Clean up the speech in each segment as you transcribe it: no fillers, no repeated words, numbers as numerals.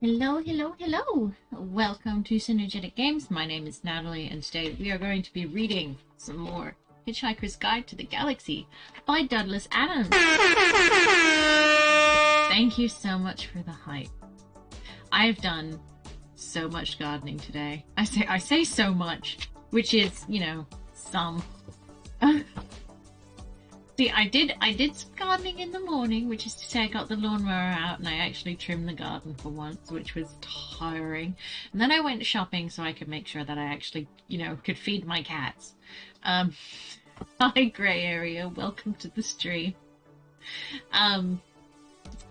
Hello, hello, hello! Welcome to Synergetic Games. My name is Natalie, and today we are going to be reading some more Hitchhiker's Guide to the Galaxy by Douglas Adams. Thank you so much for the hype. I've done so much gardening today. I say so much, which is, some. See, I did some gardening in the morning, which is to say I got the lawnmower out and I actually trimmed the garden for once, which was tiring. And then I went shopping so I could make sure that I actually, could feed my cats. Hi, Grey Area. Welcome to the stream.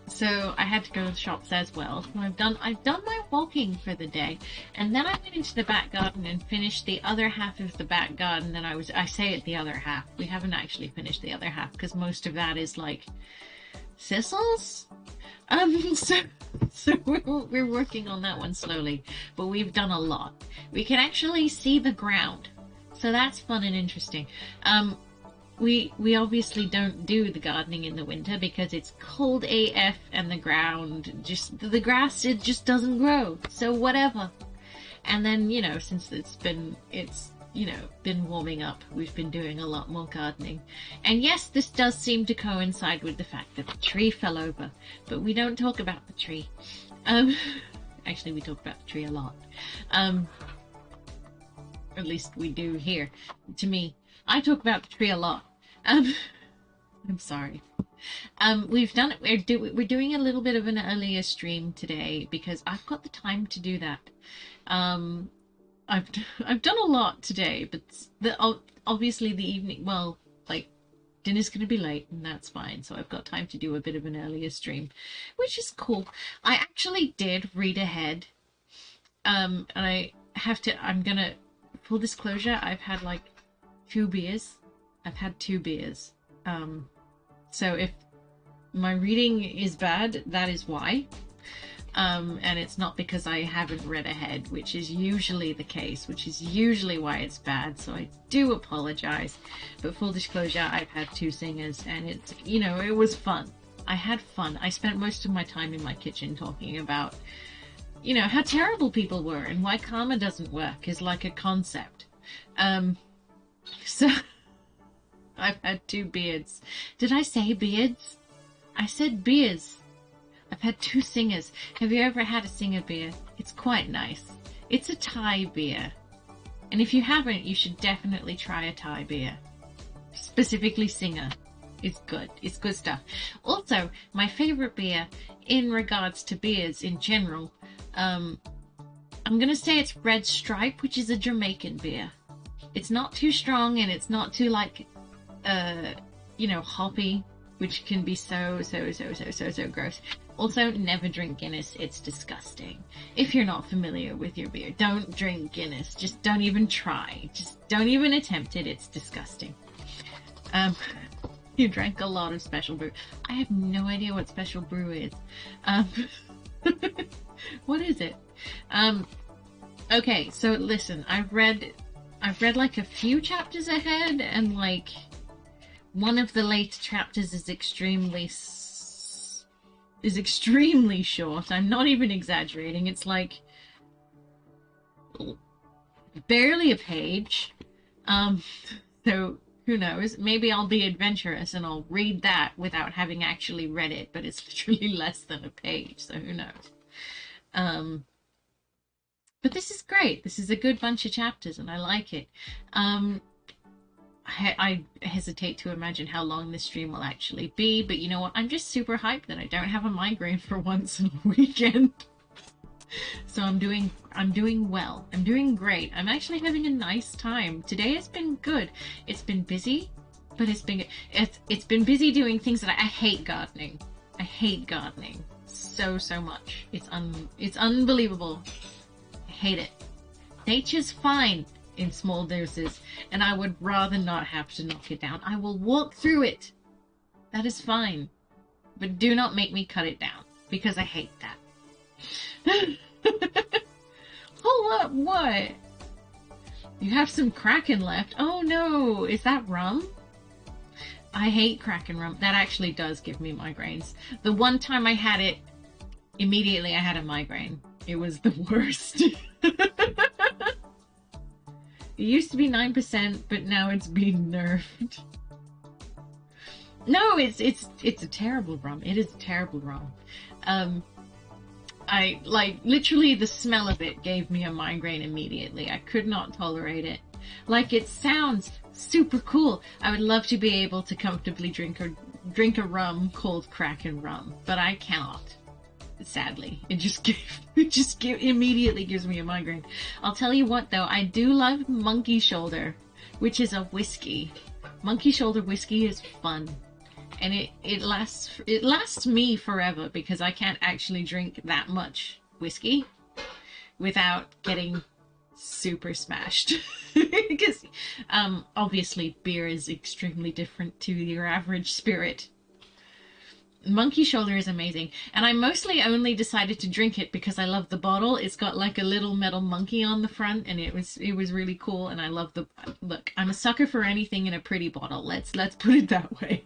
So I had to go to the shops as well. So I've done my walking for the day, and then I went into the back garden and finished the other half of the back garden. And I say it the other half. We haven't actually finished the other half because most of that is like thistles. So we're working on that one slowly, but we've done a lot. We can actually see the ground, so that's fun and interesting. We obviously don't do the gardening in the winter because it's cold AF and the grass, it just doesn't grow. So whatever. And then, since it's been warming up, we've been doing a lot more gardening. And yes, this does seem to coincide with the fact that the tree fell over, but we don't talk about the tree. Actually, we talk about the tree a lot. At least we do here. To me, I talk about the tree a lot. I'm sorry. We've done it. We're doing a little bit of an earlier stream today because I've got the time to do that. I've done a lot today, but obviously the evening. Well, like dinner's gonna be late, and that's fine. So I've got time to do a bit of an earlier stream, which is cool. I actually did read ahead, and I have to. I'm gonna full disclosure. I've had like 2 beers. I've had 2 beers. So if my reading is bad, that is why. And it's not because I haven't read ahead, which is usually the case, which is usually why it's bad. So I do apologize. But full disclosure, I've had 2 singers and it's, it was fun. I had fun. I spent most of my time in my kitchen talking about, how terrible people were and why karma doesn't work is like a concept. So I've had 2 beards. Did I say beards? I said beers. I've had 2 singers. Have you ever had a singer beer? It's quite nice. It's a Thai beer. And if you haven't, you should definitely try a Thai beer. Specifically singer. It's good. It's good stuff. Also, my favorite beer in regards to beers in general, I'm going to say it's Red Stripe, which is a Jamaican beer. It's not too strong and it's not too hoppy, which can be so gross. Also, never drink Guinness. It's disgusting. If you're not familiar with your beer, don't drink Guinness. Just don't even try. Just don't even attempt it. It's disgusting. You drank a lot of Special Brew. I have no idea what Special Brew is. What is it? Okay, so listen, I've read like a few chapters ahead, and like one of the later chapters is extremely short. I'm not even exaggerating. It's like barely a page. So who knows? Maybe I'll be adventurous and I'll read that without having actually read it, but it's literally less than a page, so who knows? But this is great. This is a good bunch of chapters and I like it. I hesitate to imagine how long this stream will actually be, but you know what? I'm just super hyped that I don't have a migraine for once in a weekend. So I'm doing well. I'm doing great. I'm actually having a nice time. Today has been good. It's been busy, but it's been busy doing things that I hate gardening. I hate gardening so much. It's unbelievable. I hate it. Nature's fine in small doses, and I would rather not have to knock it down. I will walk through it. That is fine. But do not make me cut it down, because I hate that. Hold up, what? You have some Kraken left. Oh no, is that rum? I hate Kraken rum. That actually does give me migraines. The one time I had it immediately I had a migraine. It was the worst. It used to be 9%, but now it's been nerfed. No, it's a terrible rum. It is a terrible rum. I like literally the smell of it gave me a migraine immediately. I could not tolerate it. Like, it sounds super cool. I would love to be able to comfortably drink a rum called Kraken rum, but I cannot. Sadly, it immediately gives me a migraine. I'll tell you what though, I do love Monkey Shoulder, which is a whiskey. Monkey Shoulder whiskey is fun, and it lasts me forever because I can't actually drink that much whiskey without getting super smashed. Because obviously beer is extremely different to your average spirit. Monkey Shoulder is amazing, and I mostly only decided to drink it because I love the bottle. It's got like a little metal monkey on the front, and it was really cool, and I love the look. I'm a sucker for anything in a pretty bottle. Let's put it that way.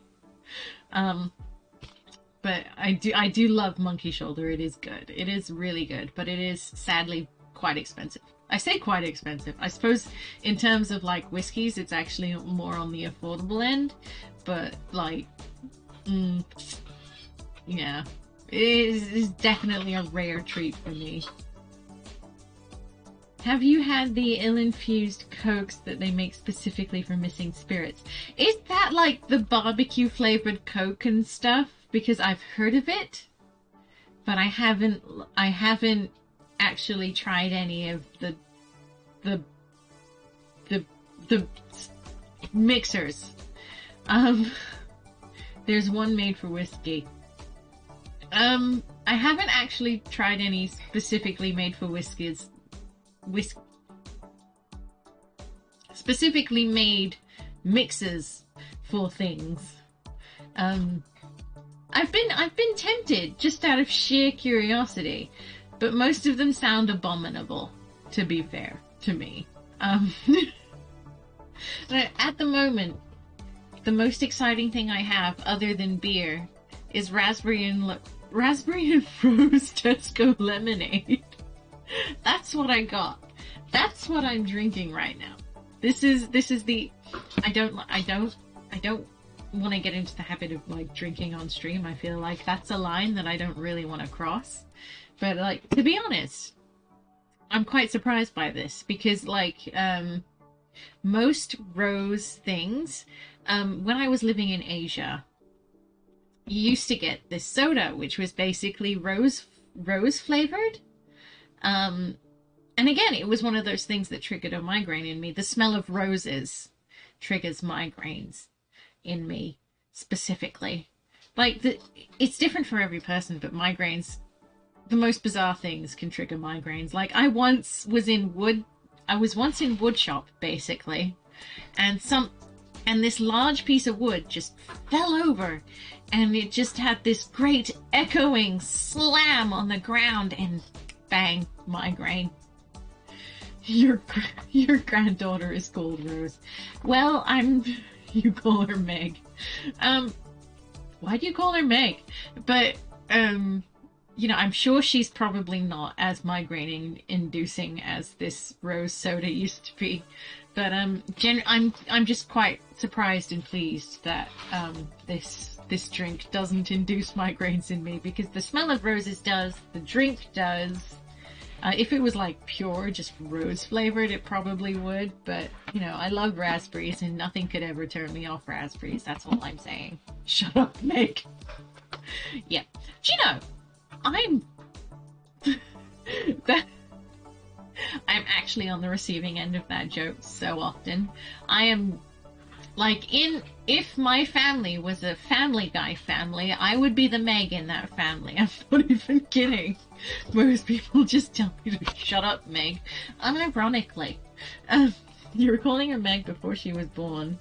But I do love Monkey Shoulder. It is good. It is really good, but it is sadly quite expensive. I say quite expensive. I suppose in terms of like whiskeys, it's actually more on the affordable end, but like, yeah, it is definitely a rare treat for me. Have you had the ill-infused Cokes that they make specifically for missing spirits? Is that like the barbecue flavored Coke and stuff? Because I've heard of it, but I haven't actually tried any of the mixers. There's one made for whiskey. I haven't actually tried any specifically made for specifically made mixes for things. I've been tempted just out of sheer curiosity, but most of them sound abominable, to be fair to me. At the moment, the most exciting thing I have other than beer is raspberry and rose Tesco lemonade. That's what I got. That's what I'm drinking right now. This is the I don't want to get into the habit of like drinking on stream. I feel like that's a line that I don't really want to cross. But like, to be honest, I'm quite surprised by this because like most rose things, when I was living in Asia, you used to get this soda which was basically rose flavored. And again, it was one of those things that triggered a migraine in me. The smell of roses triggers migraines in me specifically. Like, it's different for every person, but migraines, the most bizarre things can trigger migraines. Like, I was once in wood shop, basically, and this large piece of wood just fell over, and it just had this great echoing slam on the ground, and bang, migraine. Your granddaughter is called Rose. Well, you call her Meg. Why do you call her Meg? But, you know, I'm sure she's probably not as migraine inducing as this rose soda used to be. But, I'm just quite surprised and pleased that, this drink doesn't induce migraines in me, because the smell of roses does, the drink does. If it was like pure, just rose flavored, it probably would, but you know, I love raspberries and nothing could ever turn me off raspberries. That's all I'm saying. Shut up, Nick. Yeah. Do you know, I'm actually on the receiving end of that joke so often. I am like, if my family was a Family Guy family, I would be the Meg in that family. I'm not even kidding. Most people just tell me to shut up, Meg. Unironically. You were calling her Meg before she was born.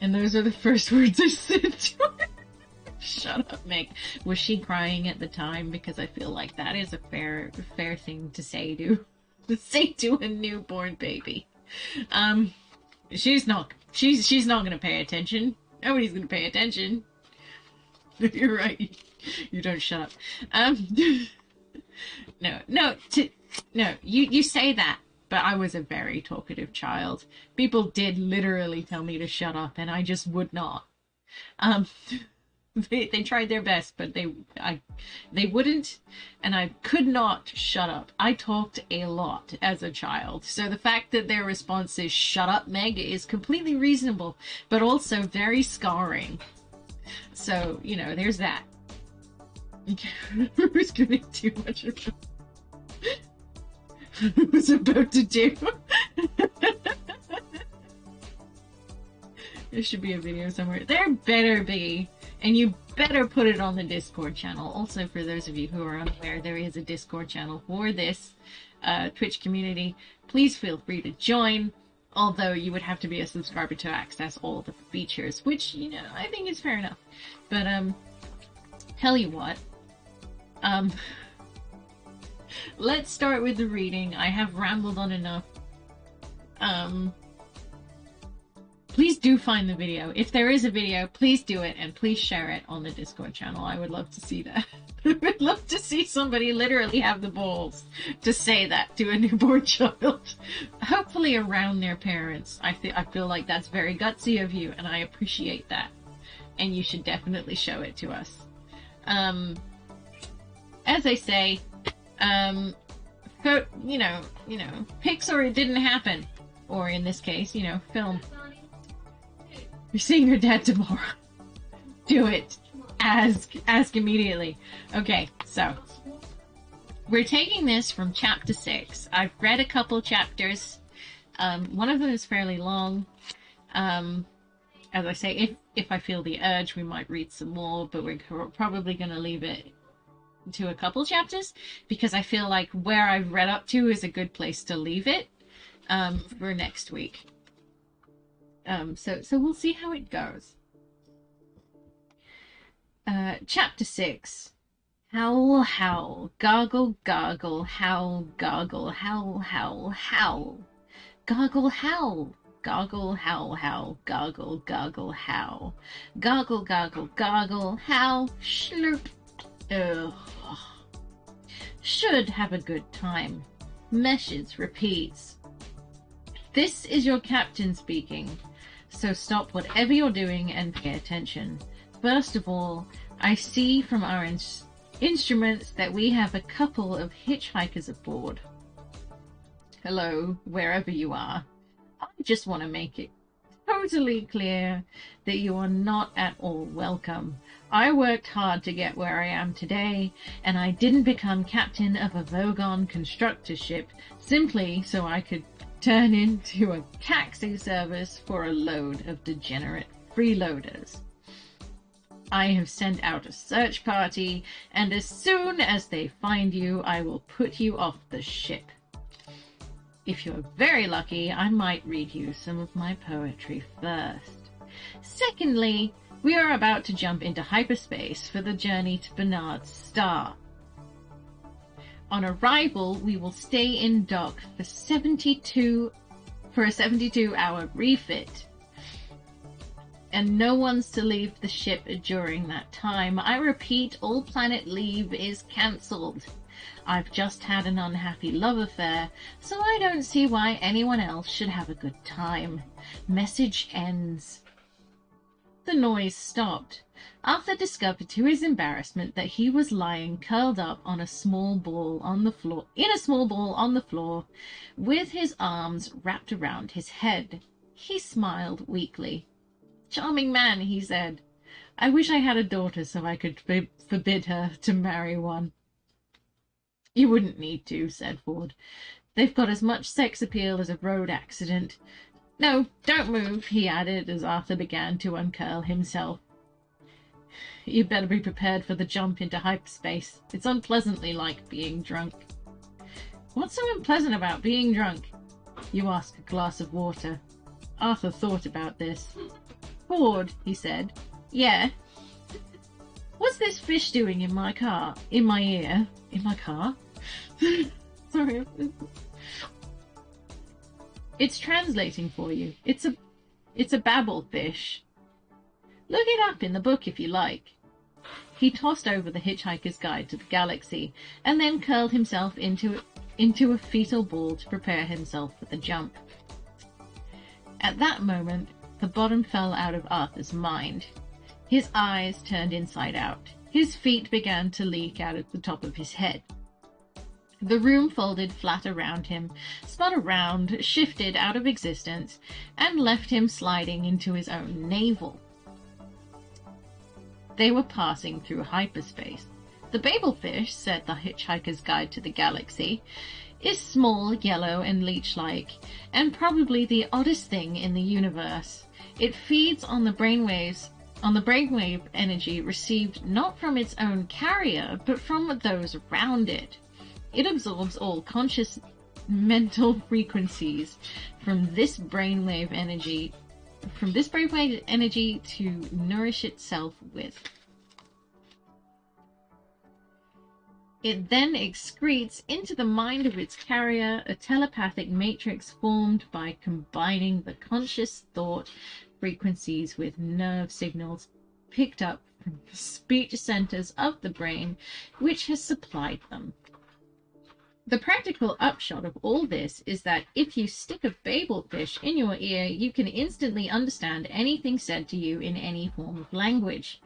And those are the first words I said to her. Shut up, Meg. Was she crying at the time? Because I feel like that is a fair thing to say to a newborn baby. She's not gonna pay attention. Nobody's gonna pay attention. You're right. You don't shut up. No, no, no. You say that, but I was a very talkative child. People did literally tell me to shut up, and I just would not. Um, they tried their best, but they wouldn't, and I could not shut up. I talked a lot as a child, so the fact that their response is "shut up, Meg" is completely reasonable, but also very scarring. So there's that. Who's gonna do much of it? I was about to do. There should be a video somewhere. There better be. And you better put it on the Discord channel. Also, for those of you who are unaware, there is a Discord channel for this Twitch community. Please feel free to join. Although you would have to be a subscriber to access all the features, which, I think is fair enough. But, tell you what. Let's start with the reading. I have rambled on enough. Please do find the video. If there is a video, please do it, and please share it on the Discord channel. I would love to see that. I would love to see somebody literally have the balls to say that to a newborn child. Hopefully around their parents. I feel like that's very gutsy of you, and I appreciate that. And you should definitely show it to us. As I say, pics or it didn't happen. Or in this case, film. You're seeing your dad tomorrow. Do it. Ask immediately. Okay, so we're taking this from chapter 6. I've read a couple chapters. One of them is fairly long. As I say, if I feel the urge, we might read some more, but we're probably going to leave it to a couple chapters because I feel like where I've read up to is a good place to leave it for next week. So we'll see how it goes. Chapter 6. Howl, howl, gargle, gargle, howl, gargle, howl, howl, howl. Gargle, howl. Gargle, howl, howl, gargle, gargle, howl. Gargle, gargle, gargle, howl, slurp. Ugh. Should have a good time. Meshes repeats. This is your captain speaking. So stop whatever you're doing and pay attention. First of all, I see from our instruments that we have a couple of hitchhikers aboard. Hello, wherever you are. I just want to make it totally clear that you are not at all welcome. I worked hard to get where I am today, and I didn't become captain of a Vogon constructor ship simply so I could turn into a taxi service for a load of degenerate freeloaders. I have sent out a search party, and as soon as they find you, I will put you off the ship. If you're very lucky, I might read you some of my poetry first. Secondly, we are about to jump into hyperspace for the journey to Bernard's star. On arrival, we will stay in dock for a 72-hour refit. And no one's to leave the ship during that time. I repeat, all planet leave is cancelled. I've just had an unhappy love affair, so I don't see why anyone else should have a good time. Message ends. The noise stopped. Arthur discovered to his embarrassment that he was lying curled up on a small ball on the floor, with his arms wrapped around his head. He smiled weakly. "Charming man," he said. "I wish I had a daughter so I could forbid her to marry one." "You wouldn't need to," said Ford. "They've got as much sex appeal as a road accident. No, don't move," he added as Arthur began to uncurl himself. "You'd better be prepared for the jump into hyperspace. It's unpleasantly like being drunk." "What's so unpleasant about being drunk?" "You ask a glass of water." Arthur thought about this. "Ford," he said. "Yeah?" "What's this fish doing in my car? In my ear? In my car?" Sorry. "It's translating for you. It's a babble fish. Look it up in the book if you like." He tossed over The Hitchhiker's Guide to the Galaxy and then curled himself into a fetal ball to prepare himself for the jump. At that moment, the bottom fell out of Arthur's mind. His eyes turned inside out. His feet began to leak out at the top of his head. The room folded flat around him, spun around, shifted out of existence, and left him sliding into his own navel. They were passing through hyperspace. The Babelfish, said The Hitchhiker's Guide to the Galaxy, is small, yellow, and leech-like, and probably the oddest thing in the universe. It feeds on the brainwave energy received not from its own carrier, but from those around it. It absorbs all conscious mental frequencies from this brainwave energy to nourish itself with. It then excretes into the mind of its carrier a telepathic matrix formed by combining the conscious thought frequencies with nerve signals picked up from the speech centers of the brain which has supplied them. The practical upshot of all this is that if you stick a Babelfish in your ear, you can instantly understand anything said to you in any form of language.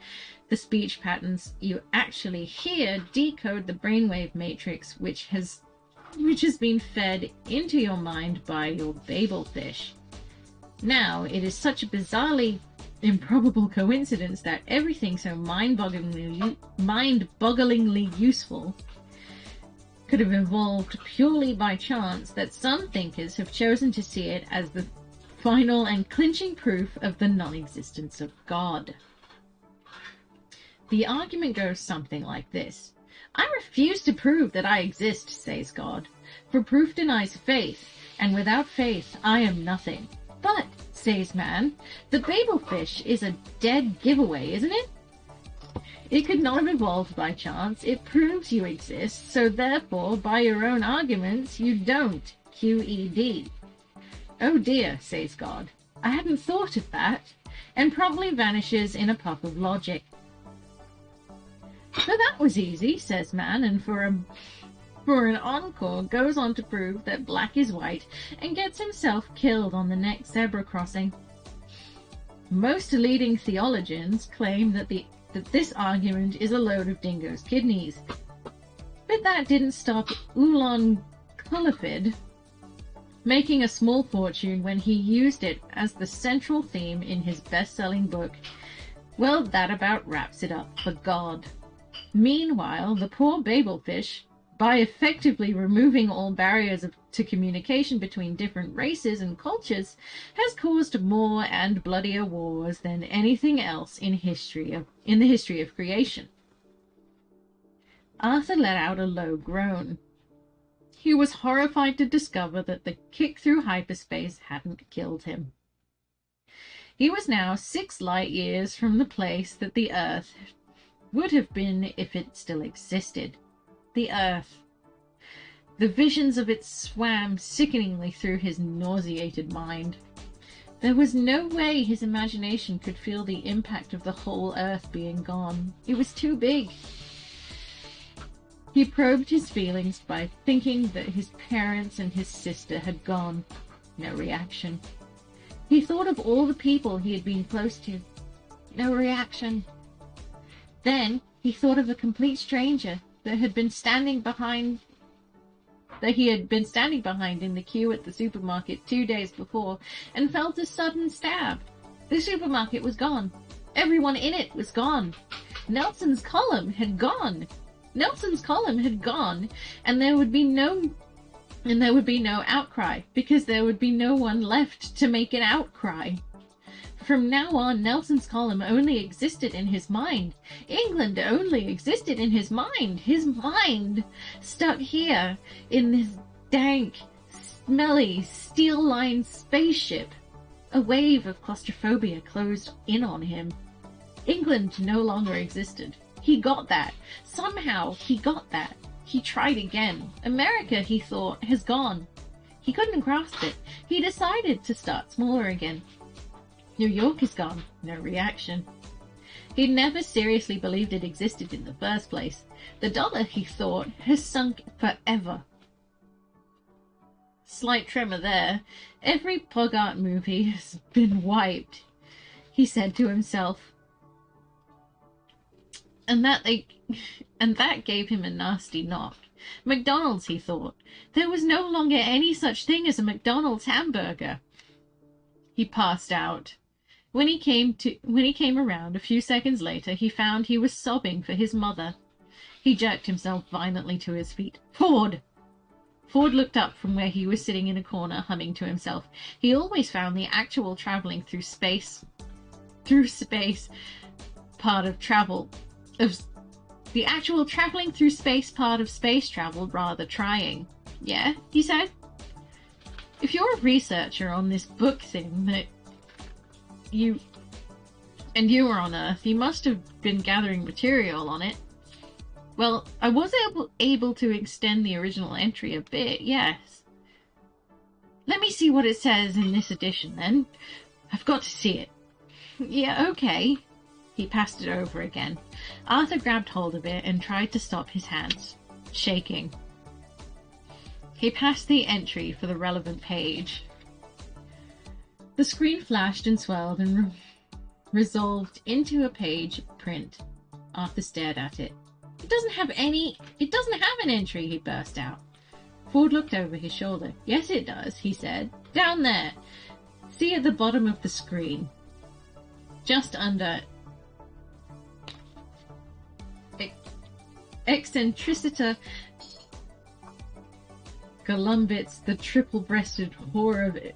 The speech patterns you actually hear decode the brainwave matrix which has been fed into your mind by your Babelfish. Now, it is such a bizarrely improbable coincidence that everything so mind-bogglingly useful could have evolved purely by chance that some thinkers have chosen to see it as the final and clinching proof of the non-existence of God. The argument goes something like this. I refuse to prove that I exist, says God, for proof denies faith, and without faith I am nothing. But, says man, the Babelfish is a dead giveaway, isn't it? It could not have evolved by chance. It proves you exist, so therefore, by your own arguments, you don't. QED. Oh dear, says God. I hadn't thought of that, and probably vanishes in a puff of logic. So that was easy, says man, and for an encore goes on to prove that black is white and gets himself killed on the next zebra crossing. Most leading theologians claim that this argument is a load of dingo's kidneys. But that didn't stop Ulan Culliford making a small fortune when he used it as the central theme in his best-selling book. Well, that about wraps it up for God. Meanwhile, the poor Babelfish, by effectively removing all barriers to communication between different races and cultures, has caused more and bloodier wars than anything else in the history of creation. Arthur let out a low groan. He was horrified to discover that the kick through hyperspace hadn't killed him. He was now 6 light years from the place that the Earth would have been if it still existed. The Earth. The visions of it swam sickeningly through his nauseated mind. There was no way his imagination could feel the impact of the whole Earth being gone. It was too big. He probed his feelings by thinking that his parents and his sister had gone. No reaction. He thought of all the people he had been close to. No reaction. Then he thought of a complete stranger that he had been standing behind in the queue at the supermarket 2 days before, and felt a sudden stab. The supermarket was gone. Everyone in it was gone. Nelson's column had gone. And there would be no outcry, because there would be no one left to make an outcry. From now on, Nelson's column only existed in his mind. England only existed in his mind. His mind, stuck here in this dank, smelly, steel-lined spaceship. A wave of claustrophobia closed in on him. England no longer existed. He got that. Somehow he got that. He tried again. America, he thought, has gone. He couldn't grasp it. He decided to start smaller again. New York is gone. No reaction. He'd never seriously believed it existed in the first place. The dollar, he thought, has sunk forever. Slight tremor there. Every Bogart movie has been wiped, he said to himself. And that gave him a nasty knock. McDonald's, he thought. There was no longer any such thing as a McDonald's hamburger. He passed out. When he came around a few seconds later, he found he was sobbing for his mother. He jerked himself violently to his feet. Ford! Ford looked up from where he was sitting in a corner, humming to himself. He always found the actual traveling through space part of space travel rather trying. Yeah, he said. If you're a researcher on this book thing that you were on Earth, you must have been gathering material on it. Well, I was able to extend the original entry a bit, yes. Let me see what it says in this edition, then. I've got to see it. Yeah, okay. He passed it over again. Arthur grabbed hold of it and tried to stop his hands, shaking. He passed the entry for the relevant page. The screen flashed and swelled and resolved into a page print. Arthur stared at it. It doesn't have an entry, he burst out. Ford looked over his shoulder. Yes, it does, he said. Down there. See at the bottom of the screen. Just under eccentricita Columbit's the triple-breasted whore of it.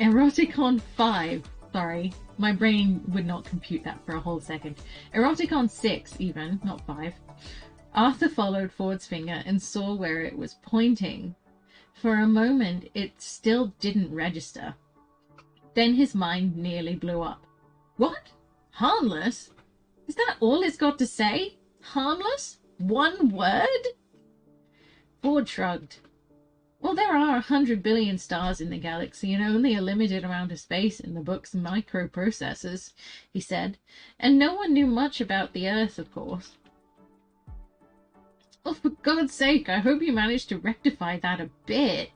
Eroticon 5. Sorry, my brain would not compute that for a whole second. Eroticon 6, even, not 5. Arthur followed Ford's finger and saw where it was pointing. For a moment, it still didn't register. Then his mind nearly blew up. What? Harmless? Is that all it's got to say? Harmless? One word? Ford shrugged. Well, there are 100 billion stars in the galaxy and only a limited amount of space in the book's microprocessors, he said. And no one knew much about the Earth, of course. Oh, for God's sake, I hope you managed to rectify that a bit.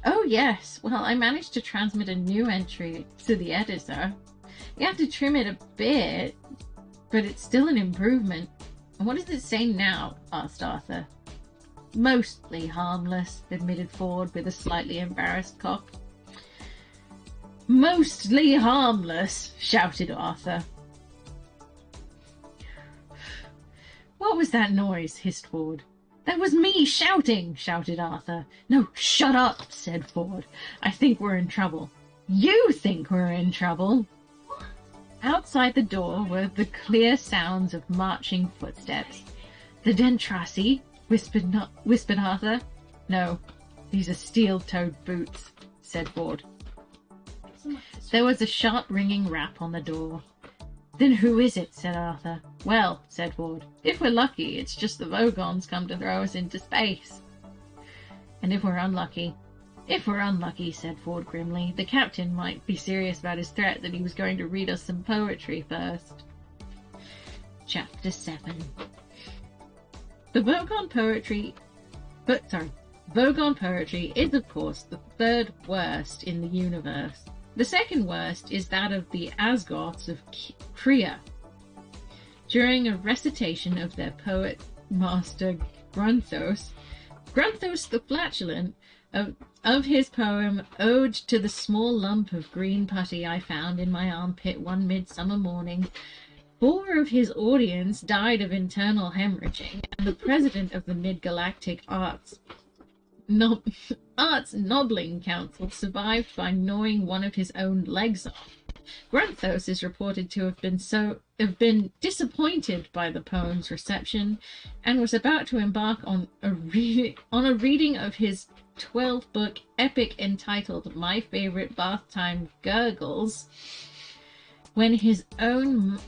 Oh, yes. Well, I managed to transmit a new entry to the editor. You have to trim it a bit, but it's still an improvement. And what does it say now? Asked Arthur. Mostly harmless, admitted Ford with a slightly embarrassed cough. Mostly harmless, shouted Arthur. What was that noise? Hissed Ford. That was me shouting, shouted Arthur. No, shut up, said Ford. I think we're in trouble. You think we're in trouble? Outside the door were the clear sounds of marching footsteps. The Dentrasi, whispered Arthur. No, these are steel-toed boots, said Ford. There was a sharp ringing rap on the door. Then who is it? Said Arthur. Well, said Ford, if we're lucky, it's just the Vogons come to throw us into space. And if we're unlucky? If we're unlucky, said Ford grimly, the captain might be serious about his threat that he was going to read us some poetry first. Chapter 7. The Vogon poetry is, of course, the third worst in the universe. The second worst is that of the Asgoths of Krea. During a recitation of their poet master Grunthos the Flatulent, of his poem Ode to the Small Lump of Green Putty I Found in My Armpit One Midsummer Morning, 4 of his audience died of internal hemorrhaging, and the president of the Mid-Galactic Arts Nobbling Council survived by gnawing one of his own legs off. Grunthos is reported to have been disappointed by the poem's reception, and was about to embark on a reading of his 12-book epic entitled My Favorite Bath Time Gurgles, when his own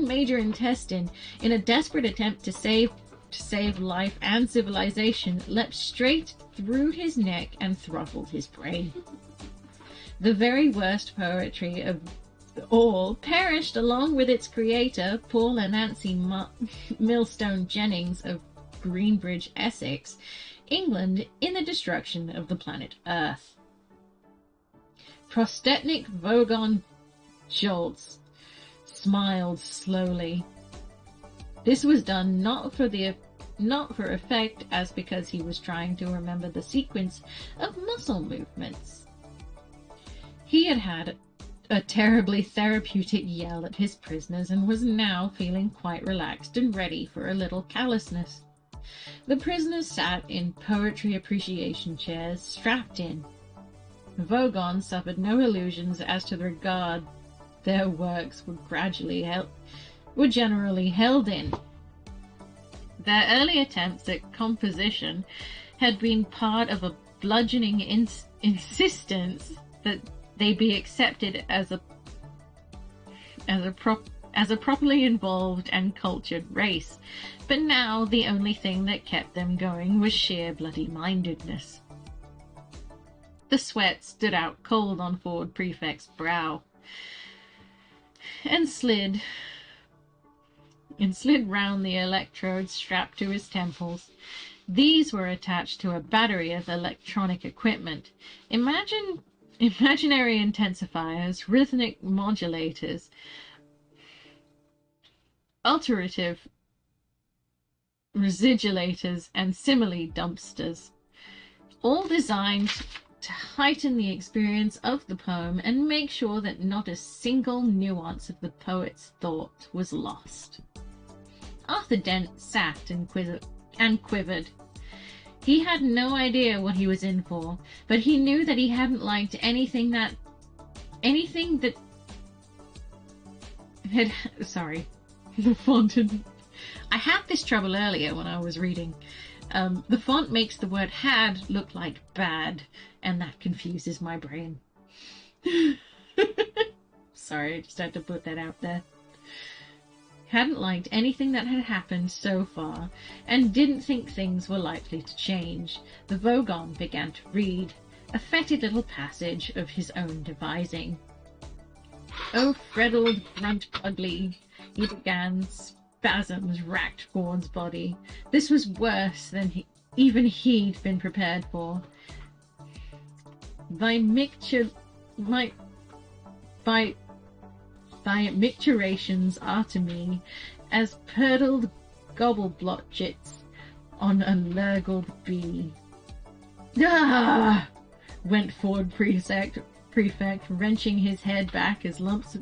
major intestine, in a desperate attempt to save life and civilization, leapt straight through his neck and throttled his brain. The very worst poetry of all perished along with its creator, Paul and Nancy Millstone Jennings of Greenbridge, Essex, England, in the destruction of the planet Earth. Prostetnik Vogon Schultz smiled slowly. This was done not for effect, as because he was trying to remember the sequence of muscle movements. He had had a terribly therapeutic yell at his prisoners and was now feeling quite relaxed and ready for a little callousness. The prisoners sat in poetry appreciation chairs, strapped in. Vogon suffered no illusions as to the regard their works were generally held in. Their early attempts at composition had been part of a bludgeoning insistence that they be accepted as a properly involved and cultured race, but now the only thing that kept them going was sheer bloody-mindedness. The sweat stood out cold on Ford Prefect's brow and slid round the electrodes strapped to his temples. These were attached to a battery of electronic equipment. Imaginary intensifiers, rhythmic modulators, alterative residulators, and simile dumpsters, all designed to heighten the experience of the poem and make sure that not a single nuance of the poet's thought was lost. Arthur Dent sat and quivered. He had no idea what he was in for, but he knew that he hadn't liked anything that had... Sorry. The font had... I had this trouble earlier when I was reading. The font makes the word had look like bad, and that confuses my brain. Sorry, I just had to put that out there. Hadn't liked anything that had happened so far, and didn't think things were likely to change. The Vogon began to read, a fetid little passage of his own devising. "Oh, Freddled Grunt Ugly," he began. Spasms racked Ford's body. This was worse than even he'd been prepared for. Thy micturations are to me as purdled gobble-blotchets on a lurgled bee. Ah! Went Ford Prefect, wrenching his head back as lumps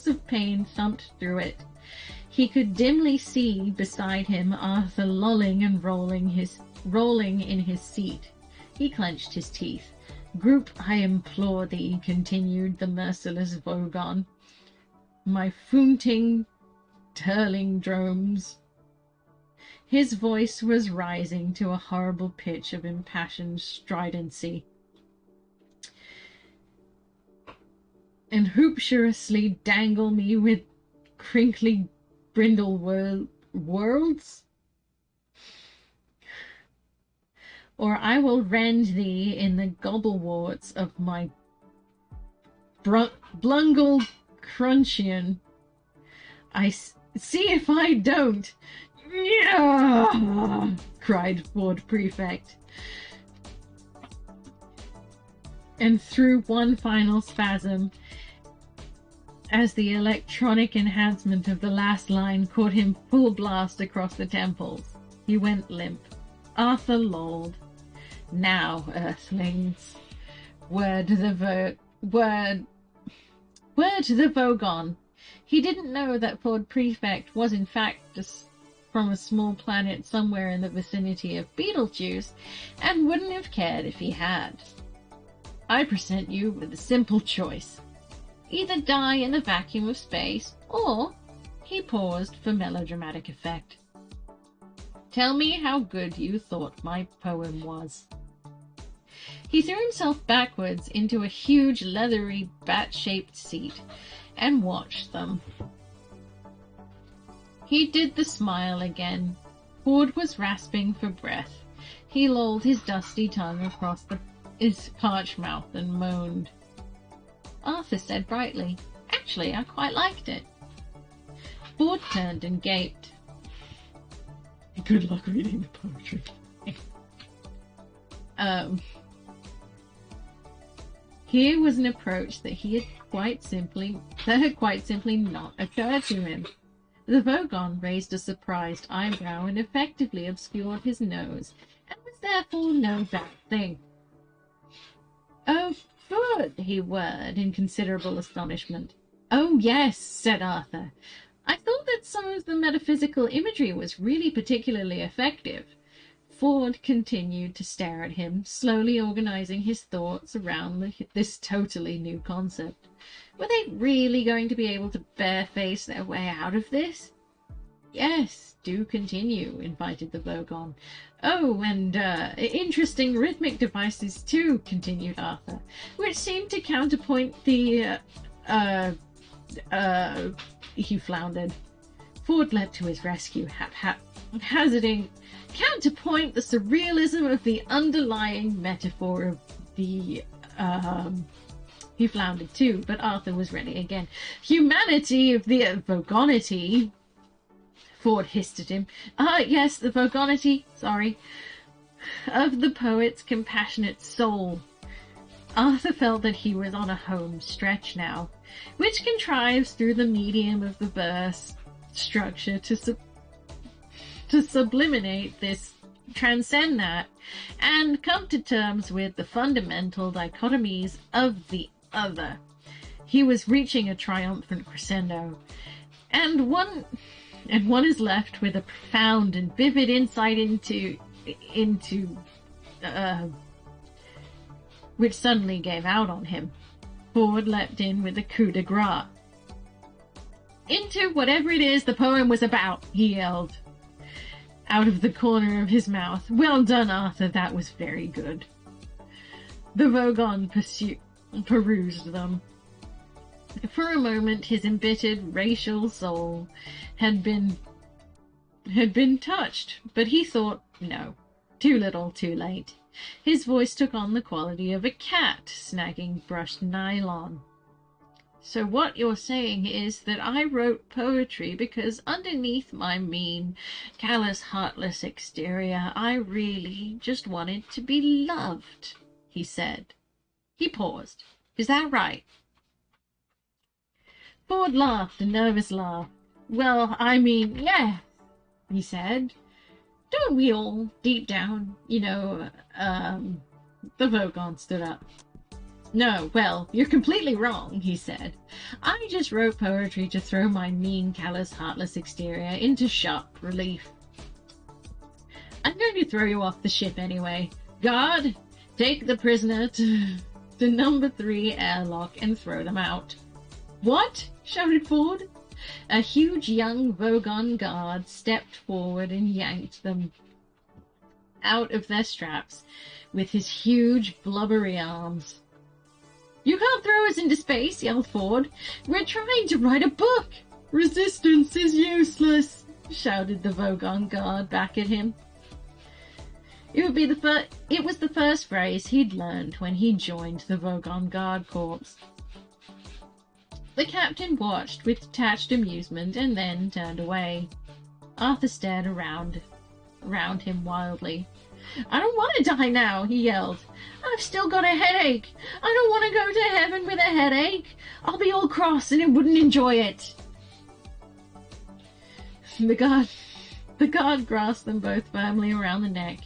of pain thumped through it. He could dimly see beside him Arthur lolling and rolling in his seat. He clenched his teeth. "Group, I implore thee," continued the merciless Vogon. "My foonting, turling dromes." His voice was rising to a horrible pitch of impassioned stridency. "And hoopturously dangle me with crinkly brindle worlds? Or I will rend thee in the gobblewarts of my blungle crunchion. See if I don't!" "Yeah!" cried Ford Prefect. And through one final spasm, as the electronic enhancement of the last line caught him full blast across the temples, he went limp. Arthur lolled. "Now, earthlings, word to the Vogon." He didn't know that Ford Prefect was in fact from a small planet somewhere in the vicinity of Beetlejuice, and wouldn't have cared if he had. "I present you with a simple choice. Either die in the vacuum of space, or..." He paused for melodramatic effect. "Tell me how good you thought my poem was." He threw himself backwards into a huge, leathery, bat-shaped seat and watched them. He did the smile again. Ford was rasping for breath. He lolled his dusty tongue across his parched mouth and moaned. Arthur said brightly. Actually, I quite liked it. Ford turned and gaped. Good luck reading the poetry. Here was an approach that had quite simply not occurred to him. The Vogon raised a surprised eyebrow and effectively obscured his nose, and was therefore no bad thing. "Oh, Ford," he whirred in considerable astonishment. "Oh, yes," said Arthur. "I thought that some of the metaphysical imagery was really particularly effective." Ford continued to stare at him, slowly organizing his thoughts around this totally new concept. Were they really going to be able to bareface their way out of this? "Yes, do continue," invited the Vogon. "Oh, and interesting rhythmic devices too," continued Arthur, "which seem to counterpoint the, he floundered. Ford leapt to his rescue, hazarding, "Counterpoint the surrealism of the underlying metaphor of the, He floundered too, but Arthur was ready again. "Humanity of the Vogonity," Ford hissed at him. Yes, the Vogonity, sorry, of the poet's compassionate soul." Arthur felt that he was on a home stretch now, which contrives through the medium of the verse structure to subliminate this, transcend that, and come to terms with the fundamental dichotomies of the other. He was reaching a triumphant crescendo, and one is left with a profound and vivid insight into which suddenly gave out on him. Ford leapt in with a coup de grace. "Into whatever it is the poem was about," he yelled out of the corner of his mouth. "Well done, Arthur, that was very good." The Vogon perused them. For a moment his embittered racial soul had been touched, but he thought, no, too little, too late. His voice took on the quality of a cat snagging brushed nylon. "So what you're saying is that I wrote poetry because underneath my mean, callous, heartless exterior, I really just wanted to be loved," he said. He paused. "Is that right?" Ford laughed, a nervous laugh. "Well, I mean, yeah," he said. "Don't we all, deep down, The Vogon stood up. "No, well, you're completely wrong," he said. "I just wrote poetry to throw my mean, callous, heartless exterior into sharp relief. I'm going to throw you off the ship anyway. Guard, take the prisoner to number 3 airlock and throw them out." "What?" shouted Ford. A huge young Vogon guard stepped forward and yanked them out of their straps with his huge, blubbery arms. "You can't throw us into space," yelled Ford. "We're trying to write a book." "Resistance is useless," shouted the Vogon guard back at him. It was the first phrase he'd learned when he joined the Vogon Guard Corps. The captain watched with detached amusement and then turned away. Arthur stared around him wildly. "I don't want to die now," he yelled. "I've still got a headache. I don't want to go to heaven with a headache. I'll be all cross and wouldn't enjoy it." The guard grasped them both firmly around the neck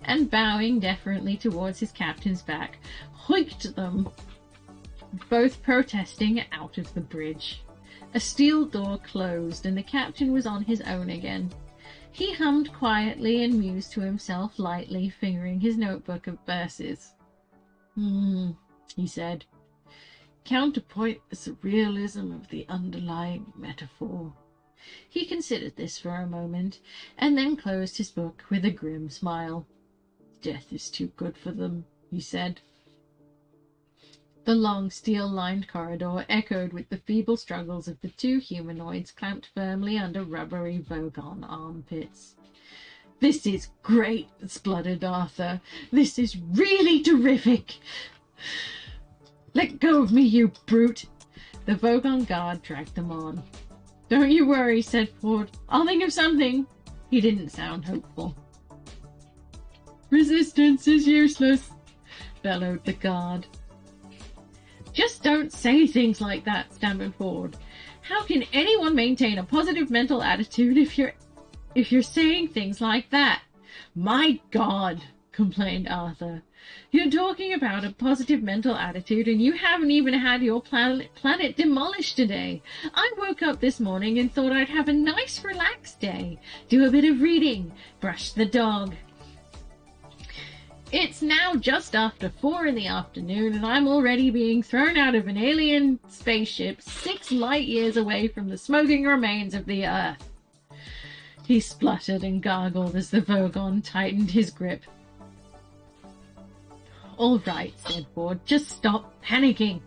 and, bowing deferently towards his captain's back, hoiked them, both protesting, out of the bridge. A steel door closed, and the captain was on his own again. He hummed quietly and mused to himself lightly, fingering his notebook of verses. He said. "Counterpoint the surrealism of the underlying metaphor." He considered this for a moment, and then closed his book with a grim smile. "Death is too good for them," he said. The long, steel-lined corridor echoed with the feeble struggles of the 2 humanoids clamped firmly under rubbery Vogon armpits. "This is great," spluttered Arthur. "This is really terrific." Let go of me, you brute! The Vogon guard dragged them on. Don't you worry, said Ford. I'll think of something. He didn't sound hopeful. Resistance is useless, bellowed the guard. Just don't say things like that, stammered Ford. How can anyone maintain a positive mental attitude if you're saying things like that? My God, complained Arthur. You're talking about a positive mental attitude and you haven't even had your planet demolished today. I woke up this morning and thought I'd have a nice relaxed day, do a bit of reading, brush the dog. It's now just after 4 in the afternoon and I'm already being thrown out of an alien spaceship 6 light years away from the smoking remains of the Earth. He spluttered and gargled as the Vogon tightened his grip. All right, said Ford, just stop panicking.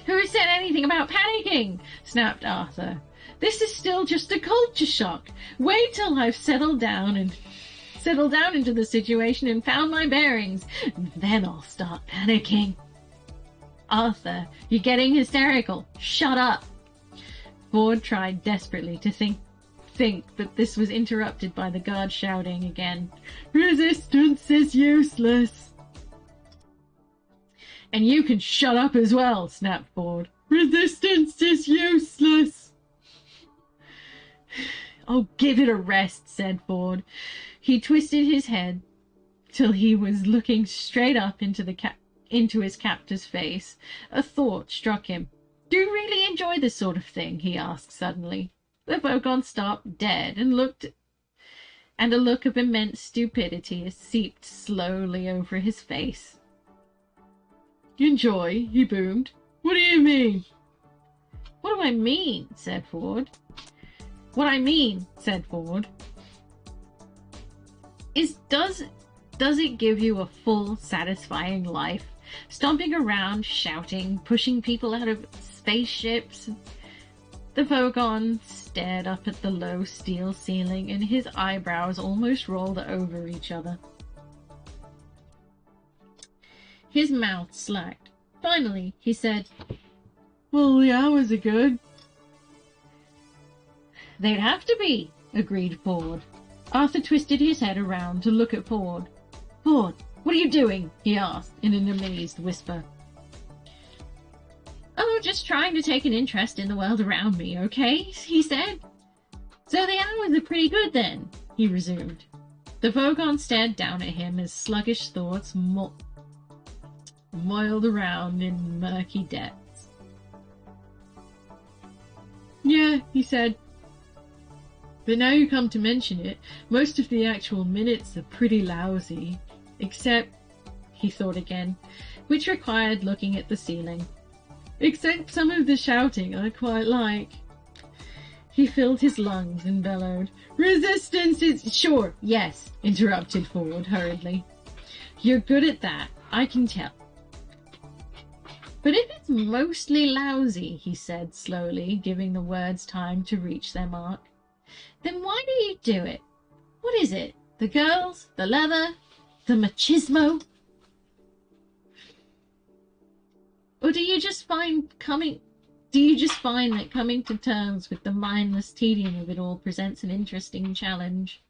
Who said anything about panicking? Snapped Arthur. This is still just a culture shock. Wait till I've settled down into the situation and found my bearings. Then I'll start panicking. Arthur, you're getting hysterical. Shut up. Ford tried desperately to think, but this was interrupted by the guard shouting again. Resistance is useless. And you can shut up as well, snapped Ford. Resistance is useless. Oh, give it a rest, said Ford. He twisted his head till he was looking straight up into his captor's face. A thought struck him. Do you really enjoy this sort of thing? He asked suddenly. The Vogon stopped dead and a look of immense stupidity seeped slowly over his face. Enjoy? He boomed. What do you mean? What do I mean? Said Ford. What I mean, said Ford, is does it give you a full, satisfying life? Stomping around, shouting, pushing people out of spaceships? The Vogon stared up at the low steel ceiling and his eyebrows almost rolled over each other. His mouth slacked. Finally, he said, well, the hours are good. They'd have to be, agreed Ford. Arthur twisted his head around to look at Ford. Ford, what are you doing? He asked in an amazed whisper. Oh, just trying to take an interest in the world around me, okay? He said. So the hours are pretty good then, he resumed. The Vogon stared down at him as sluggish thoughts moiled around in murky depths. Yeah, he said. But now you come to mention it, most of the actual minutes are pretty lousy. Except, he thought again, which required looking at the ceiling. Except some of the shouting I quite like. He filled his lungs and bellowed. Resistance is... Sure, yes, interrupted Ford hurriedly. You're good at that, I can tell. But if it's mostly lousy, he said slowly, giving the words time to reach their mark, then why do you do it? What is it? The girls? The leather? The machismo? Or do you just find that coming to terms with the mindless tedium of it all presents an interesting challenge?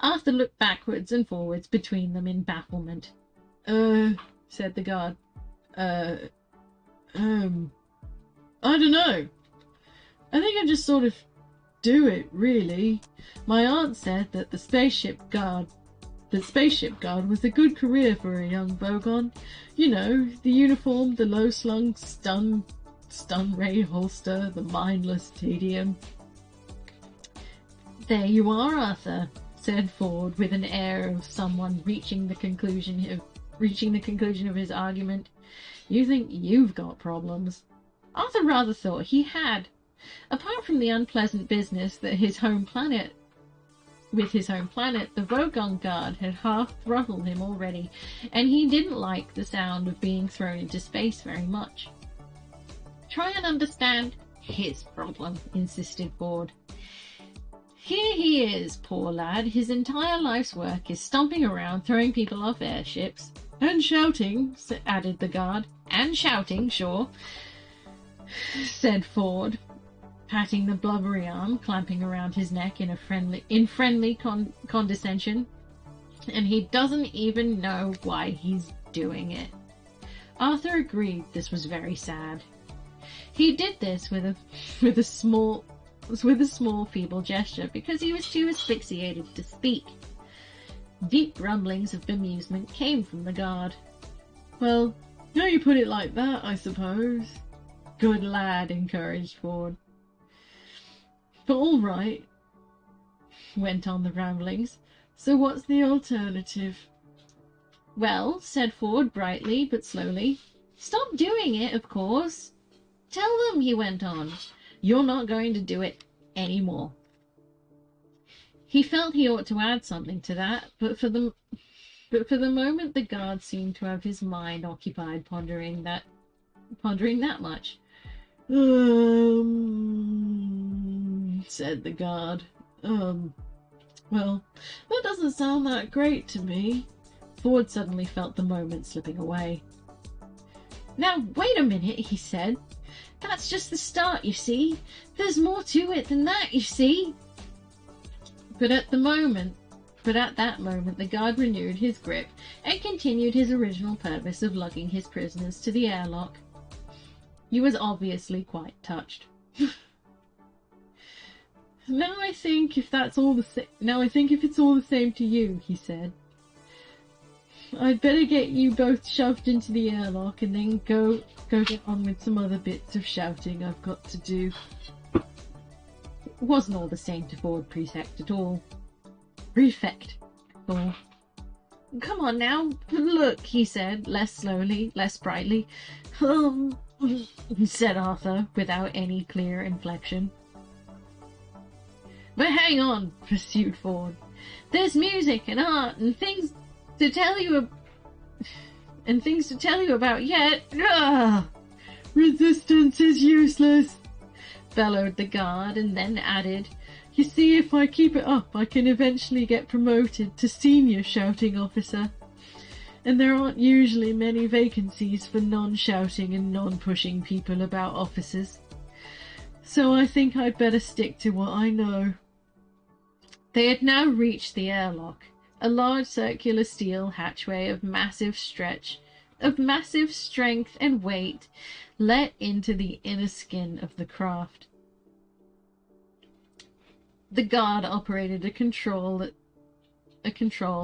Arthur looked backwards and forwards between them in bafflement. Said the guard. I don't know. I think I just sort of do it, really. My aunt said that the spaceship guard was a good career for a young Vogon. You know, the uniform, the low-slung stun ray holster, the mindless tedium. There you are, Arthur, said Ford with an air of someone reaching the conclusion of his argument. You think you've got problems. Arthur rather thought he had. Apart from the unpleasant business that his home planet, the Vogon guard had half-throttled him already, and he didn't like the sound of being thrown into space very much. Try and understand his problem, insisted Ford. Here he is, poor lad. His entire life's work is stomping around, throwing people off airships. And shouting, added the guard. and shouting, sure, said Ford, patting the blubbery arm clamping around his neck in friendly condescension. And he doesn't even know why he's doing it. Arthur agreed this was very sad. He did this with a small feeble gesture because he was too asphyxiated to speak. Deep rumblings of bemusement came from the guard. "Well, now you put it like that, I suppose." "Good lad," encouraged Ford. "But all right," went on the ramblings. "So what's the alternative?" "Well," said Ford brightly but slowly, "stop doing it, of course. Tell them," he went on, "you're not going to do it any more." He felt he ought to add something to that, but for the moment the guard seemed to have his mind occupied pondering that much. Said the guard. Well, that doesn't sound that great to me." Ford suddenly felt the moment slipping away. "Now, wait a minute," he said. "That's just the start, you see. There's more to it than that, you see." But at that moment, the guard renewed his grip and continued his original purpose of lugging his prisoners to the airlock. He was obviously quite touched. Now I think if it's all the same to you," he said, "I'd better get you both shoved into the airlock and then go get on with some other bits of shouting I've got to do." It wasn't all the same to Ford Prefect at all. "Come on now, look," he said, less slowly, less brightly. Said Arthur, without any clear inflection. "But hang on," pursued Ford. "There's music and art and things to tell you about yet." Ugh! "Resistance is useless," bellowed the guard, and then added, "You see, if I keep it up, I can eventually get promoted to senior shouting officer. And there aren't usually many vacancies for non-shouting and non-pushing people about officers. So I think I'd better stick to what I know." They had now reached the airlock, a large circular steel hatchway of massive strength and weight, let into the inner skin of the craft. The guard operated a control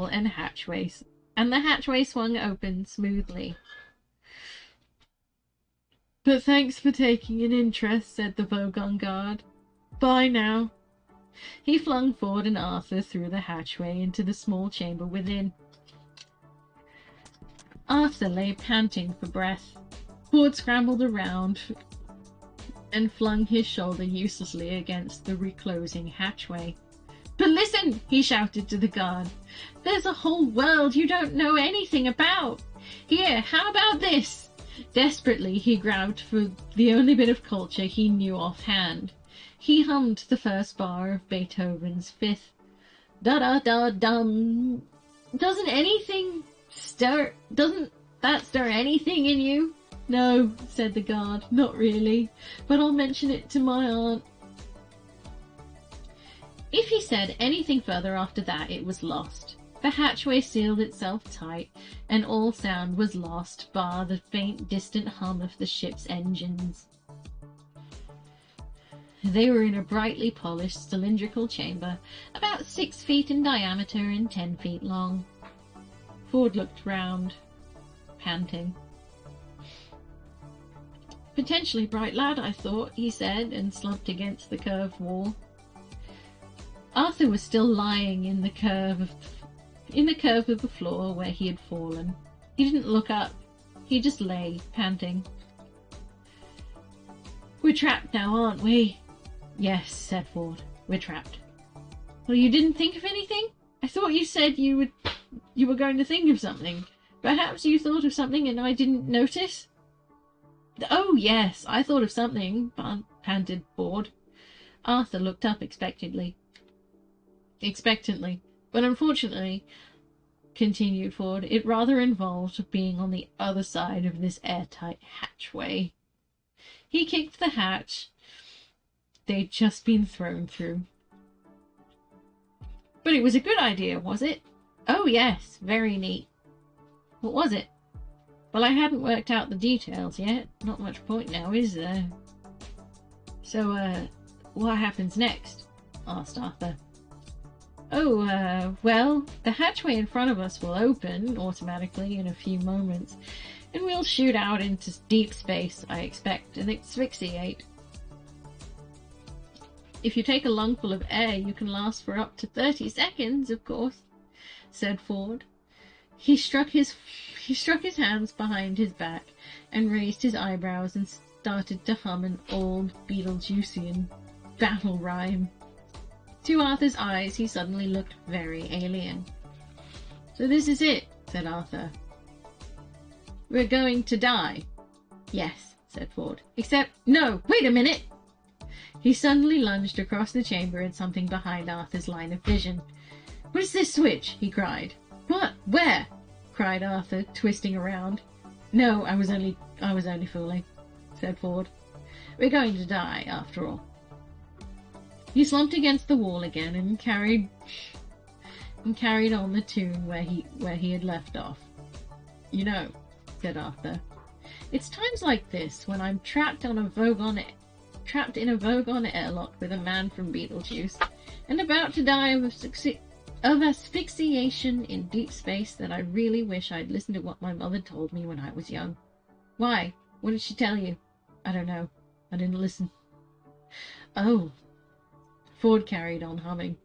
and the hatchway swung open smoothly. "But thanks for taking an interest," said the Vogon guard. "Bye now." He flung Ford and Arthur through the hatchway into the small chamber within. Arthur lay panting for breath. Ford scrambled around and flung his shoulder uselessly against the reclosing hatchway. "But listen," he shouted to the guard. "There's a whole world you don't know anything about. Here, how about this?" Desperately, he grabbed for the only bit of culture he knew offhand. He hummed the first bar of Beethoven's Fifth. Da-da-da-dum. Doesn't that stir anything in you?" "No," said the guard, "not really, but I'll mention it to my aunt." If he said anything further after that, it was lost. The hatchway sealed itself tight, and all sound was lost, bar the faint, distant hum of the ship's engines. They were in a brightly polished cylindrical chamber, about 6 feet in diameter and 10 feet long. Ford looked round, panting. "Potentially bright lad, I thought," he said, and slumped against the curved wall. Arthur was still lying in the curve of the floor where he had fallen. He didn't look up. He just lay, panting. "We're trapped now, aren't we?" "Yes," said Ford. "We're trapped." "Well, you didn't think of anything? I thought you said you were going to think of something. Perhaps you thought of something and I didn't notice?" "Oh, yes, I thought of something," panted Ford. Arthur looked up expectantly, but unfortunately continued Ford. It rather involved being on the other side of this airtight hatchway. He kicked the hatch they'd just been thrown through. But it was a good idea, was it? Oh yes, very neat. What was it? Well, I hadn't worked out the details yet. Not much point now, is there? So, what happens next? Asked Arthur. Oh, well, the hatchway in front of us will open automatically in a few moments, and we'll shoot out into deep space, I expect, and asphyxiate. If you take a lungful of air, you can last for up to 30 seconds, of course, said Ford. He struck his hands behind his back and raised his eyebrows and started to hum an old Beetlejuicean battle rhyme. To Arthur's eyes, he suddenly looked very alien. So this is it, said Arthur. We're going to die. Yes, said Ford. Except, no, wait a minute! He suddenly lunged across the chamber at something behind Arthur's line of vision. What is this switch? He cried. What? Where? Cried Arthur, twisting around. No, I was only fooling, said Ford. We're going to die, after all. He slumped against the wall again and carried on the tune where he had left off. You know, said Arthur, it's times like this when I'm trapped in a Vogon airlock with a man from Beetlejuice and about to die of asphyxiation in deep space that I really wish I'd listened to what my mother told me when I was young. Why? What did she tell you? I don't know. I didn't listen. Oh. Ford carried on humming.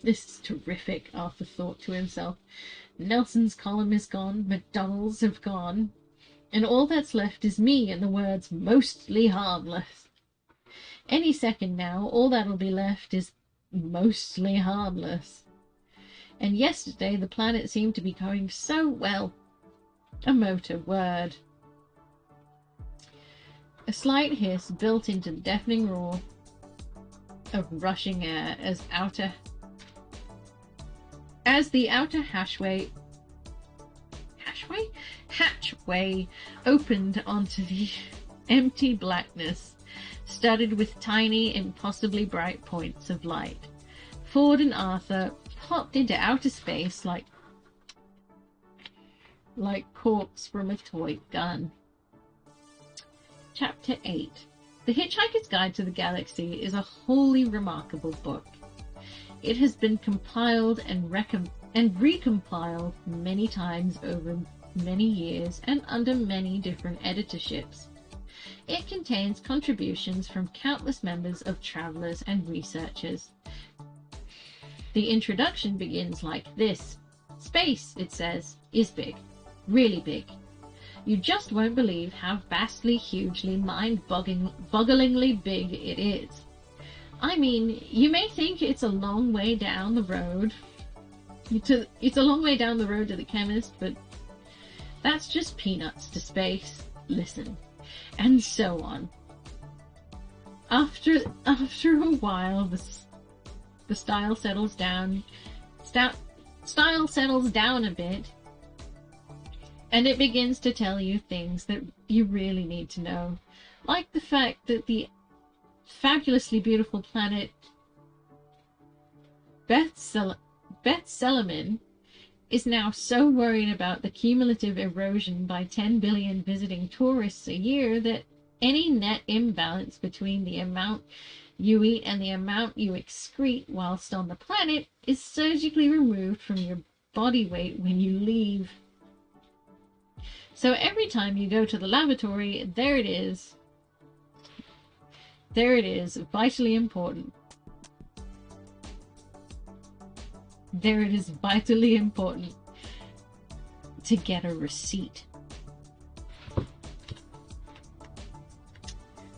This is terrific, Arthur thought to himself. Nelson's column is gone, McDonald's have gone, and all that's left is me and the words mostly harmless. Any second now, all that'll be left is mostly harmless. And yesterday the planet seemed to be going so well. A motor word. A slight hiss built into the deafening roar of rushing air as the outer hatchway opened onto the empty blackness, studded with tiny, impossibly bright points of light. Ford and Arthur popped into outer space like corks from a toy gun. Chapter 8. The Hitchhiker's Guide to the Galaxy is a wholly remarkable book. It has been compiled and recompiled many times over many years and under many different editorships. It contains contributions from countless members of travelers and researchers. The introduction begins like this. Space, it says, is big. Really big. You just won't believe how vastly, hugely, mind-bogglingly big it is. I mean, you may think it's a long way down the road. It's a long way down the road to the chemist, but that's just peanuts to space. Listen. And so on. After a while, the style settles down. Style settles down a bit. And it begins to tell you things that you really need to know. Like the fact that the fabulously beautiful planet Beth Selemin is now so worried about the cumulative erosion by 10 billion visiting tourists a year that any net imbalance between the amount you eat and the amount you excrete whilst on the planet is surgically removed from your body weight when you leave. So every time you go to the lavatory, there it is, vitally important. There it is, vitally important to get a receipt.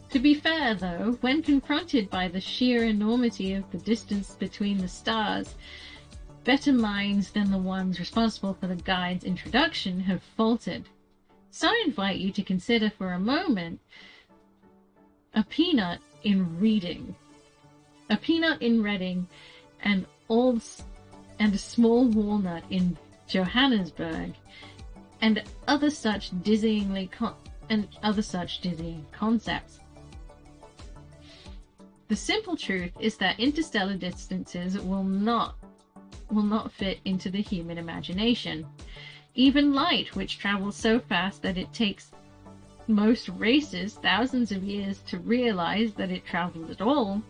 To be fair, though, when confronted by the sheer enormity of the distance between the stars, better minds than the ones responsible for the guide's introduction have faltered. So I invite you to consider for a moment a peanut in Reading, and a small walnut in Johannesburg, and other such dizzying concepts. The simple truth is that interstellar distances will not fit into the human imagination. Even light, which travels so fast that it takes most races thousands of years to realize that it travels at all,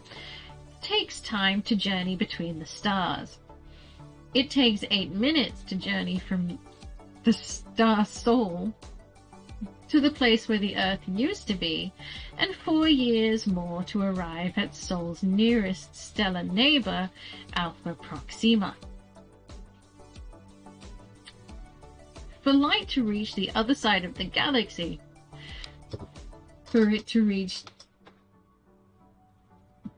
takes time to journey between the stars. It takes 8 minutes to journey from the star Sol to the place where the Earth used to be, and 4 years more to arrive at Sol's nearest stellar neighbor, Alpha Proxima. For light to reach the other side of the galaxy, for it to reach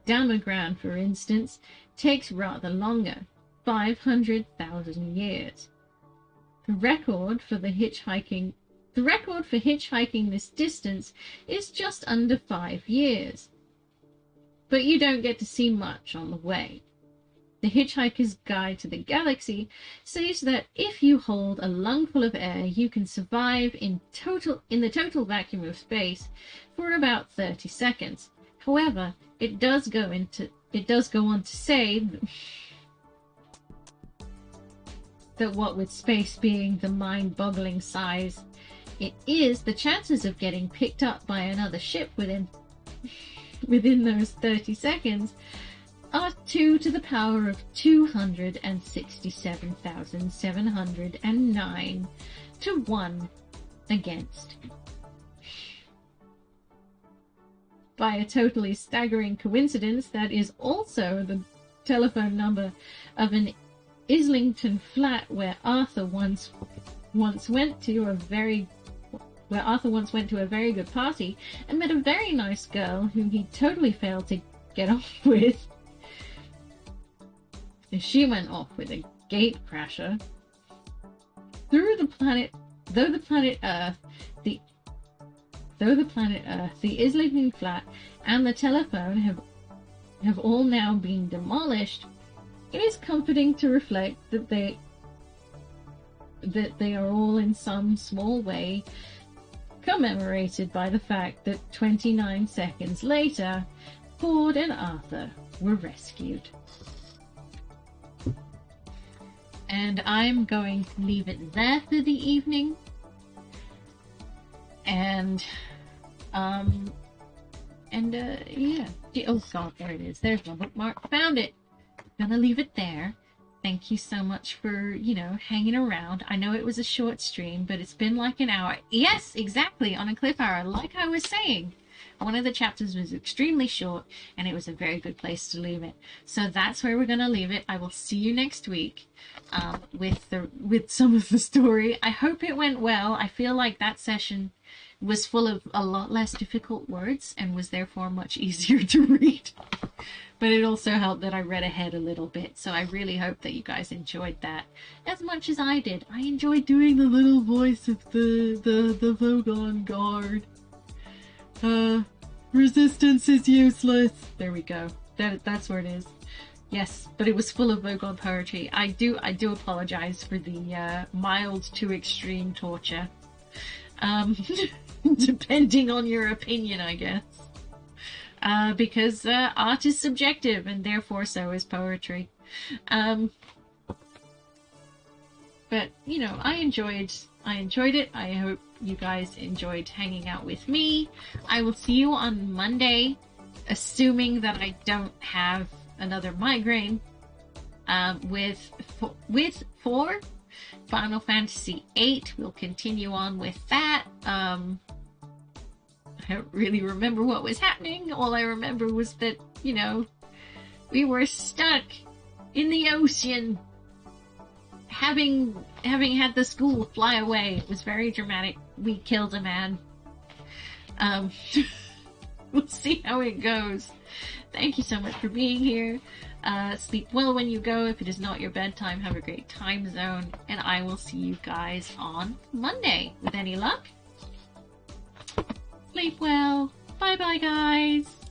Damagran, for instance, takes rather longer, 500,000 years. The record for hitchhiking this distance is just under 5 years. But you don't get to see much on the way. The Hitchhiker's Guide to the Galaxy says that if you hold a lungful of air, you can survive in the total vacuum of space for about 30 seconds. However, it does go on to say that what with space being the mind-boggling size it is, the chances of getting picked up by another ship within those 30 seconds are 2 to the power of 267,709 to 1 against. By a totally staggering coincidence, that is also the telephone number of an Islington flat where Arthur once went to a very good party and met a very nice girl whom he totally failed to get off with. She went off with a gate crasher. Though the planet Earth, the Islington flat and the telephone have all now been demolished, it is comforting to reflect that they are all in some small way commemorated by the fact that 29 seconds later, Ford and Arthur were rescued. And I'm going to leave it there for the evening. And, yeah. Oh god, there it is. There's my bookmark. Found it. Gonna leave it there. Thank you so much for, hanging around. I know it was a short stream, but it's been like an hour. Yes, exactly, on a cliff hour, like I was saying. One of the chapters was extremely short, and it was a very good place to leave it. So that's where we're going to leave it. I will see you next week with some of the story. I hope it went well. I feel like that session was full of a lot less difficult words and was therefore much easier to read. But it also helped that I read ahead a little bit. So I really hope that you guys enjoyed that as much as I did. I enjoyed doing the little voice of the Vogon guard. Resistance is useless. There we go. That's where it is. Yes, but it was full of Vogon poetry. I do apologize for the mild to extreme torture. Depending on your opinion, I guess. Because art is subjective, and therefore so is poetry. But I enjoyed it. I hope you guys enjoyed hanging out with me. I will see you on Monday, assuming that I don't have another migraine. With 4 Final Fantasy 8, we'll continue on with that. I don't really remember what was happening. All I remember was that, we were stuck in the ocean, having had the school fly away. It was very dramatic. We killed a man. We'll see how it goes. Thank you so much for being here. Sleep well when you go. If it is not your bedtime, have a great time zone. And I will see you guys on Monday. With any luck, sleep well. Bye bye, guys.